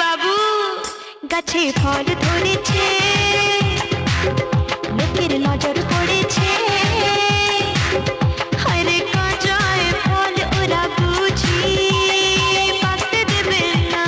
বাবু গাছে ফল ধরেছে, লোকের নজর পড়েছে, হায়রে কাঁচায় ফল ওরা বুঝি পাকতে দেবে না।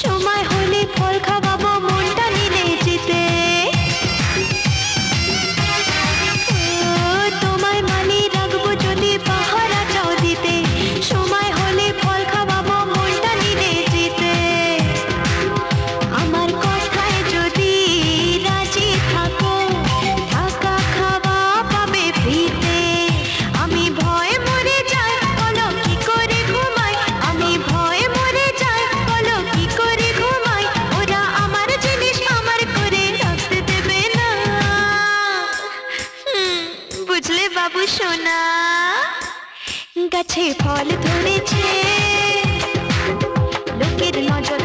সময় হলে ফল খাওয়াবো মনটা নিলে যেতে। তোমায় মানি রাখবো যদি পাহারা চাও দিতে, সময় হলে ফল খাওয়াবো মনটা নিলে যেতে। আমার কথায় যদি রাজি থাকো, থাকা খাওয়া পাবে ফ্রিতে। আমি ভয়ে মরে যাই, বলো কি করে ঘুমাই, আমি ভয়ে মরে যাই, বলো কি করে ঘুমাই। ওরা আমার জিনিস আমার করে রাখতে দেবে না। বুঝলে বাবু সোনা, গাছে ফল ধরেছে, লোকের নজর